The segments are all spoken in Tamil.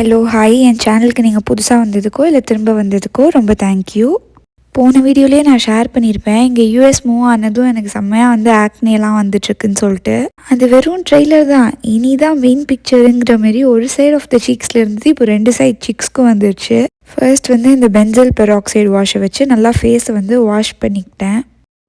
ஹலோ ஹாய், என் சேனலுக்கு நீங்கள் புதுசாக வந்ததுக்கோ இல்லை திரும்ப வந்ததுக்கோ ரொம்ப தேங்க்யூ. போன வீடியோலேயே நான் ஷேர் பண்ணியிருப்பேன், இங்கே யூஎஸ் மூவ் ஆனதும் எனக்கு செம்மையாக ஆக்னேலாம் வந்துட்டுருக்குன்னு சொல்லிட்டு. அது வெறும் ட்ரெய்லர் தான், இனி தான் மெயின் பிக்சருங்கிற மாரி ஒரு சைட் ஆஃப் த சீக்ஸில் இருந்தது இப்போ 2 சைட் சீக்ஸ்க்கும் வந்துருச்சு. ஃபர்ஸ்ட் இந்த பென்சல் பெராக்சைடு வாஷை வச்சு நல்லா ஃபேஸை வாஷ் பண்ணிக்கிட்டேன்.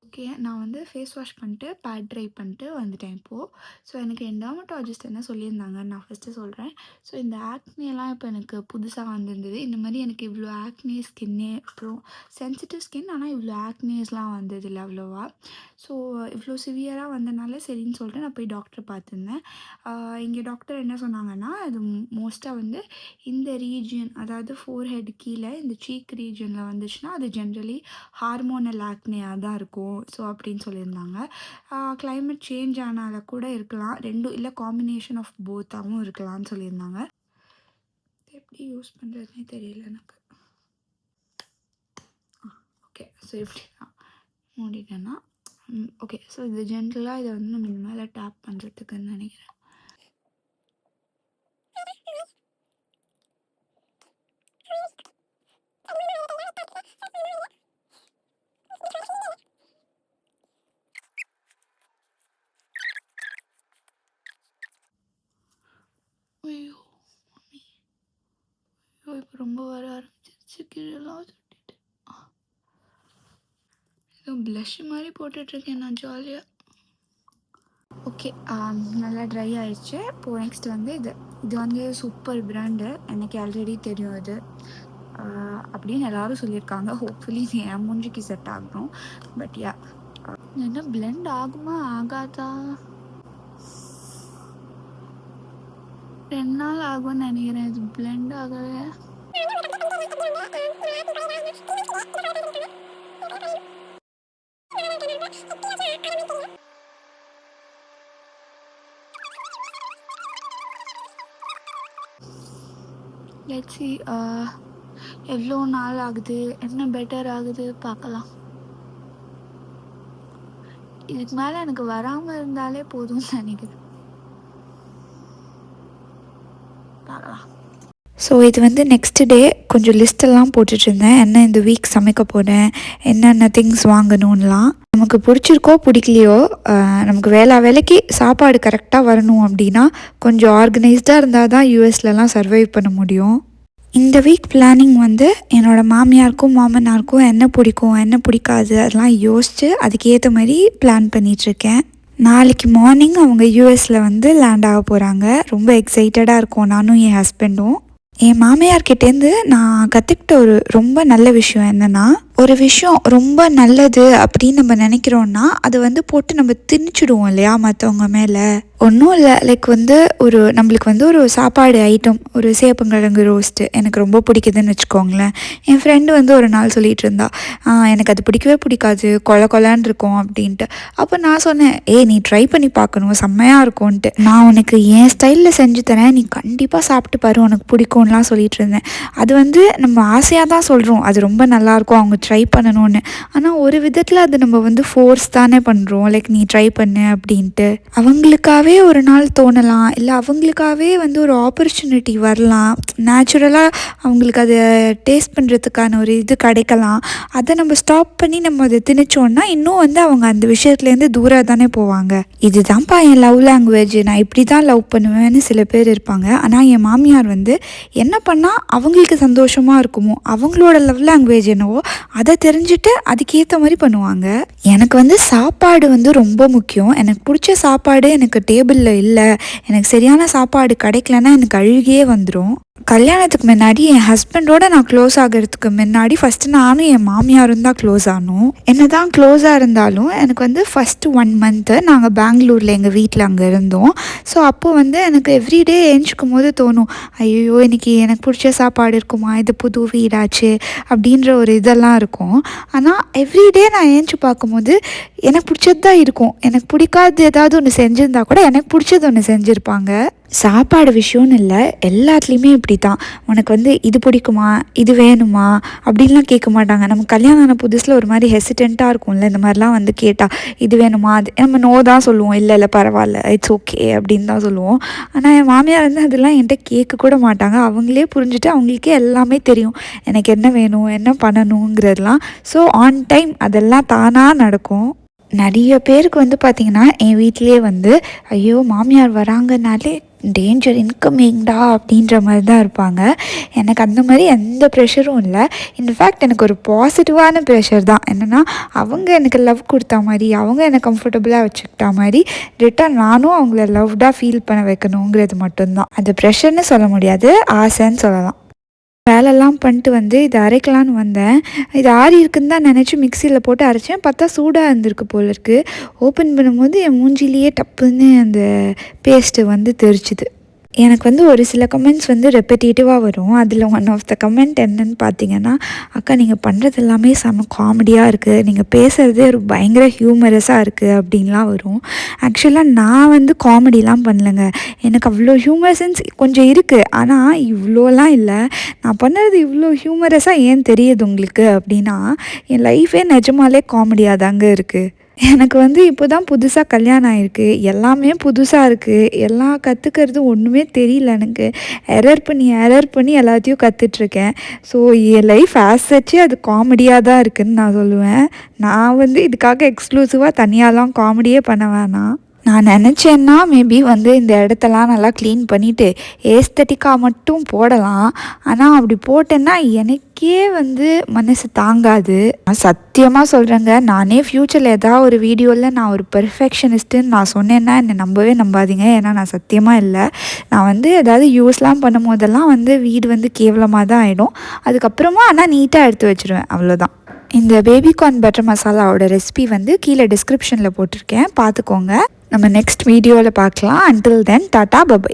ஓகே, நான் ஃபேஸ் வாஷ் பண்ணிட்டு பேட் ட்ரை பண்ணிட்டு வந்துட்டேன் இப்போது. ஸோ எனக்கு என் டெர்மட்டாலஜிஸ்ட் என்ன சொல்லியிருந்தாங்க நான் ஃபஸ்ட்டு சொல்கிறேன். ஸோ இந்த ஆக்னேலாம் இப்போ எனக்கு புதுசாக வந்திருந்தது. இந்த மாதிரி எனக்கு இவ்வளோ ஆக்னே ஸ்கின்னே, அப்புறம் சென்சிட்டிவ் ஸ்கின், ஆனால் இவ்வளோ ஆக்னேஸ்லாம் வந்ததில்லை அவ்வளோவா. ஸோ இவ்வளோ சிவியராக வந்தனால சரின்னு சொல்லிட்டு நான் போய் டாக்டரை பார்த்துருந்தேன். இங்கே டாக்டர் என்ன சொன்னாங்கன்னா, அது மோஸ்ட்டாக இந்த ரீஜியன், அதாவது ஃபோர்ஹெட் கீழே இந்த சீக் ரீஜியனில் வந்துச்சுன்னா அது ஜென்ரலி ஹார்மோனல் ஆக்னேயாக தான் இருக்கும். ஸோ அப்படின்னு சொல்லியிருந்தாங்க. கிளைமேட் சேஞ்ச் ஆனால கூட இருக்கலாம், ரெண்டும் இல்லை காம்பினேஷன் ஆஃப் போத்தாகவும் இருக்கலாம்னு சொல்லியிருந்தாங்க. எப்படி யூஸ் பண்ணுறதுனே தெரியல எனக்கு. ஓகே, ஸோ எப்படி தான் மூடிட்டேன்னா ஓகே. ஸோ இது ஜென்ரலாக இதை நம்ம மேலே டேப் பண்ணுறதுக்குன்னு நினைக்கிறேன். ஐயோ இப்போ ரொம்ப வர ஆரம்பிச்சிருச்சு, கீழெல்லாம் சுட்டிட்டு. ஏதோ ப்ளஷ் மாதிரி போட்டுட்ருக்கேன் நான் ஜாலியாக. ஓகே, நல்லா ட்ரை ஆயிடுச்சு. இப்போது நெக்ஸ்ட் இது சூப்பர் பிராண்டு, எனக்கு ஆல்ரெடி தெரியும் இது அப்படின்னு எல்லோரும் சொல்லியிருக்காங்க. ஹோப்ஃபுல்லி இது என் மூஞ்சிக்கு செட் ஆகணும். பட் யா, என்ன பிளெண்ட் ஆகுமா ஆகாதா 2 நாள் ஆகும்னு நினைக்கிறேன் இது பிளெண்ட் ஆகவே. லெட்ஸ் see எவ்வளோ நாள் ஆகுது, என்ன பெட்டர் ஆகுது பார்க்கலாம். இதுக்கு மேலே எனக்கு வராமல் இருந்தாலே போதும்னு நினைக்கிறேன். பார்க்கலாம். ஸோ இது நெக்ஸ்ட் டே கொஞ்சம் லிஸ்ட்டெல்லாம் போட்டுட்ருந்தேன், என்ன இந்த வீக் சமைக்க போகிறேன், என்னென்ன திங்ஸ் வாங்கணும்லாம். நமக்கு பிடிச்சிருக்கோ பிடிக்கலையோ, நமக்கு வேலைக்கு சாப்பாடு கரெக்டாக வரணும் அப்படின்னா கொஞ்சம் ஆர்கனைஸ்டாக இருந்தால் தான் யூஎஸ்லலாம் சர்வைவ் பண்ண முடியும். இந்த வீக் பிளானிங் என்னோடய மாமியாருக்கும் மாமனாருக்கும் என்ன பிடிக்கும் என்ன பிடிக்காது அதெல்லாம் யோசித்து அதுக்கேற்ற மாதிரி பிளான் பண்ணிகிட்ருக்கேன். நாளைக்கு மார்னிங் அவங்க யூஎஸில் லேண்ட் ஆக போகிறாங்க. ரொம்ப எக்ஸைட்டடாக இருக்கும் நானும் என் ஹஸ்பண்டும். என் மாமியார்கிட்டேருந்து நான் கற்றுக்கிட்ட ஒரு ரொம்ப நல்ல விஷயம் என்னென்னா, ஒரு விஷயம் ரொம்ப நல்லது அப்படின்னு நம்ம நினைக்கிறோன்னா அதை போட்டு நம்ம திணிச்சிடுவோம் இல்லையா மற்றவங்க மேலே. ஒன்றும் இல்லை, லைக் ஒரு நம்மளுக்கு ஒரு சாப்பாடு ஐட்டம், ஒரு சேப்பங்கிழங்கு ரோஸ்ட்டு எனக்கு ரொம்ப பிடிக்குதுன்னு வச்சுக்கோங்களேன். என் ஃப்ரெண்டு ஒரு நாள் சொல்லிகிட்டு இருந்தா, எனக்கு அது பிடிக்கவே பிடிக்காது, கொலான்னு இருக்கும் அப்படின்ட்டு. அப்போ நான் சொன்னேன், நீ ட்ரை பண்ணி பார்க்கணும், செம்மையாக இருக்கும்ன்ட்டு. நான் உனக்கு என் ஸ்டைலில் செஞ்சு தரேன், நீ கண்டிப்பாக சாப்பிட்டு பாரு, உனக்கு பிடிக்கும்லாம் சொல்லிகிட்டு இருந்தேன். அது நம்ம ஆசையாக தான் சொல்கிறோம், அது ரொம்ப நல்லாயிருக்கும், அவங்க ட்ரை பண்ணணும்னு. ஆனால் ஒரு விதத்தில் அது நம்ம ஃபோர்ஸ் தானே பண்ணுறோம், லைக் நீ ட்ரை பண்ணு அப்படின்ட்டு. அவங்களுக்காகவே ஒரு நாள் தோணலாம், இல்லை அவங்களுக்காகவே ஒரு ஆப்பர்ச்சுனிட்டி வரலாம், நேச்சுரலாக அவங்களுக்கு அதை டேஸ்ட் பண்ணுறதுக்கான ஒரு இது கிடைக்கலாம். அதை நம்ம ஸ்டாப் பண்ணி நம்ம அதை திணிச்சோன்னா இன்னும் அவங்க அந்த விஷயத்துலேருந்து தூரம் தானே போவாங்க. இதுதான்ப்பா என் லவ் லாங்குவேஜ், நான் இப்படி தான் லவ் பண்ணுவேன்னு சில பேர் இருப்பாங்க. ஆனால் என் மாமியார் என்ன பண்ணால் அவங்களுக்கு சந்தோஷமாக இருக்குமோ, அவங்களோட லவ் லாங்குவேஜ் என்னவோ அதை தெரிஞ்சுட்டு அதுக்கேற்ற மாதிரி பண்ணுவாங்க. எனக்கு சாப்பாடு ரொம்ப முக்கியம். எனக்கு பிடிச்ச சாப்பாடு எனக்கு டேபிளில் இல்லை, எனக்கு சரியான சாப்பாடு கிடைக்கலன்னா எனக்கு அழுகியே வந்துடும். கல்யாணத்துக்கு முன்னாடி என் ஹஸ்பண்டோட நான் க்ளோஸ் ஆகிறதுக்கு முன்னாடி ஃபஸ்ட்டு நானும் என் மாமியாரும் தான் க்ளோஸ் ஆனோம். என்ன தான் க்ளோஸாக இருந்தாலும் எனக்கு ஃபஸ்ட்டு 1 மந்த்து நாங்கள் பெங்களூரில் எங்கள் வீட்டில் அங்கே இருந்தோம். ஸோ அப்போது எனக்கு எவ்ரிடே ஏஞ்சிக்கும் போது தோணும், ஐயோ இன்றைக்கி எனக்கு பிடிச்ச சாப்பாடு இருக்குமா, இது புது வீடாச்சு அப்படின்ற ஒரு இதெல்லாம் இருக்கும். ஆனால் எவ்ரிடே நான் ஏஞ்சி பார்க்கும்போது எனக்கு பிடிச்சது தான் இருக்கும். எனக்கு பிடிக்காது ஏதாவது ஒன்று செஞ்சுருந்தா கூட எனக்கு பிடிச்சது ஒன்று செஞ்சுருப்பாங்க. சாப்பாடு விஷயம்னு இல்லை, எல்லாத்துலேயுமே இப்படி தான். உனக்கு வந்து இது பிடிக்குமா, இது வேணுமா அப்படின்லாம் கேட்க மாட்டாங்க. நம்ம கல்யாணம் ஆன புதுசில் ஒரு மாதிரி ஹெசிடெண்ட்டாக இருக்கும்ல, இந்த மாதிரிலாம் வந்து கேட்டால் இது வேணுமா, அது நம்ம நோ தான் சொல்லுவோம். இல்லை இல்லை பரவாயில்ல, இட்ஸ் ஓகே அப்படின்னு தான் சொல்லுவோம். ஆனால் என் மாமியார் வந்து அதெல்லாம் என்கிட்ட கேட்க கூட மாட்டாங்க. அவங்களே புரிஞ்சுட்டு அவங்களுக்கே எல்லாமே தெரியும், எனக்கு என்ன வேணும், என்ன பண்ணணுங்கிறதுலாம். ஸோ ஆன் டைம் அதெல்லாம் தானாக நடக்கும். நிறைய பேருக்கு வந்து பார்த்திங்கன்னா என் வீட்டிலே வந்து ஐயோ மாமியார் வராங்கனாலே டேஞ்சர் இன்கமிங்டா அப்படின்ற மாதிரி தான் இருப்பாங்க. எனக்கு அந்த மாதிரி எந்த ப்ரெஷரும் இல்லை. இன்ஃபேக்ட் எனக்கு ஒரு பாசிட்டிவான ப்ரெஷர் தான். என்னென்னா அவங்க எனக்கு லவ் கொடுத்தா மாதிரி, அவங்க என்னை கம்ஃபர்டபுளாக வச்சுக்கிட்டா மாதிரி ரிட்டர்ன் நானும் அவங்கள லவ்டாக ஃபீல் பண்ண வைக்கணுங்கிறது மட்டும்தான். அது ப்ரெஷர்னு சொல்ல முடியாது, ஆசைன்னு சொல்லலாம். வேலைலாம் பண்ணிட்டு வந்து இதை அரைக்கலான்னு வந்தேன். இது ஆறி இருக்குன்னு தான் நினச்சி மிக்சியில் போட்டு அரைச்சேன். பார்த்தா சூடாக இருந்திருக்கு போல இருக்குது. ஓப்பன் பண்ணும்போது என் மூஞ்சிலேயே டப்புன்னு அந்த பேஸ்ட்டு வந்து தெரிச்சுது. எனக்கு வந்து ஒரு சில கமெண்ட்ஸ் வந்து ரெப்படேட்டிவாக வரும். அதில் ஒன் ஆஃப் த கமெண்ட் என்னன்னு பார்த்தீங்கன்னா, அக்கா நீங்கள் பண்ணுறது எல்லாமே செம காமெடியாக இருக்குது, நீங்கள் பேசுகிறதே ஒரு பயங்கர ஹியூமரஸாக இருக்குது அப்படின்லாம் வரும். ஆக்சுவலாக நான் வந்து காமெடிலாம் பண்ணலைங்க. எனக்கு அவ்வளோ ஹியூமர் சென்ஸ் கொஞ்சம் இருக்குது, ஆனால் இவ்வளோலாம் இல்லை. நான் பண்ணுறது இவ்வளோ ஹியூமரஸாக ஏன் தெரியுது உங்களுக்கு அப்படின்னா, என் லைஃபே நிஜமாலே காமெடியாக தாங்க இருக்குது. எனக்கு வந்து இப்போ தான் புதுசாக கல்யாணம் ஆகிருக்கு, எல்லாமே புதுசாக இருக்குது, எல்லாம் கற்றுக்கிறது ஒன்றுமே தெரியல எனக்கு. எரர் பண்ணி எல்லாத்தையும் கற்றுட்ருக்கேன். ஸோ என் லைஃப் ஆஸ் சச்சு அது காமெடியாக தான் இருக்குதுன்னு நான் சொல்லுவேன். நான் வந்து இதுக்காக எக்ஸ்க்ளூசிவாக தனியாலாம் காமெடியே பண்ண வேணாம். நான் நினச்சேன்னா மேபி வந்து இந்த இடத்தெல்லாம் நல்லா க்ளீன் பண்ணிவிட்டு ஏஸ்தட்டிக்காக மட்டும் போடலாம். ஆனால் அப்படி போட்டேன்னா எனக்கே வந்து மனசு தாங்காது. நான் சத்தியமாக சொல்கிறேங்க, நானே ஃப்யூச்சரில் ஏதாவது ஒரு வீடியோவில் நான் ஒரு பெர்ஃபெக்ஷனிஸ்ட்டுன்னு நான் சொன்னேன்னா என்னை நம்பவே நம்பாதீங்க. ஏன்னா நான் சத்தியமாக இல்லை. நான் வந்து ஏதாவது யூஸ்லாம் பண்ணும் போதெல்லாம் வந்து வீடு வந்து கேவலமாக தான் ஆகிடும். அதுக்கப்புறமா ஆனால் நீட்டாக எடுத்து வச்சுருவேன், அவ்வளோதான். இந்த பேபிகார்ன் பட்டர் மசாலாவோட ரெசிபி வந்து கீழே டிஸ்கிரிப்ஷனில் போட்டிருக்கேன், பார்த்துக்கோங்க. நம்ம நெக்ஸ்ட் வீடியோவில் பார்க்கலாம். Until then tata by.